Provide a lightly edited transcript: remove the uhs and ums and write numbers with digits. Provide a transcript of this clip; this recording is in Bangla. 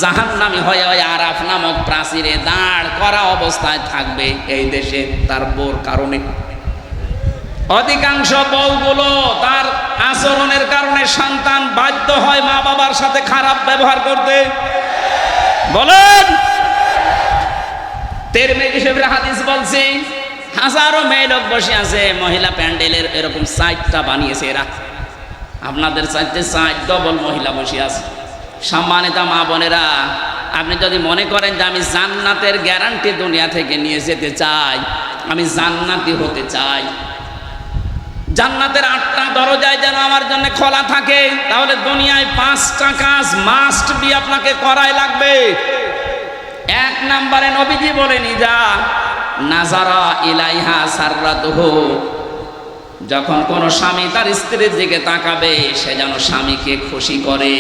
জাহান্নামী হয়ে ওই আরাফ নামক প্রাচীরে দাঁড় করা অবস্থায় থাকবে এই দেশে তার বউর কারণে। অধিকাংশ বউগুলো তার আচরণের কারণে সন্তান বাধ্য হয় মা বাবার সাথে খারাপ ব্যবহার করতে। বলেন, তিরমিজি শরীফের হাদিস বলছি, হাজারো মেয়ে লোক বসে আছে, মহিলা প্যান্ডেলের এরকম সাইডটা বানিয়েছে এরা, আপনাদের চাইতে সাইড ডবল মহিলা বসে আছে। সম্মানিত মা বোনেরা, আপনি যদি মনে করেন যে আমি জান্নাতের গ্যারান্টি দুনিয়া থেকে নিয়ে যেতে চাই, আমি জান্নাতি হতে চাই, জান্নাতের 8টা দরজায় যেন আমার জন্য খোলা থাকে, তাহলে দুনিয়ায় 5টা কাজ মাস্ট বি আপনাকে করাই লাগবে। 1 নম্বরে নবীজি বলেনি, যা নাজারা ইলাইহা সাররাতুহু, যখন কোন স্বামী তার স্ত্রীর দিকে তাকাবে সে যেন স্বামীকে খুশি করে।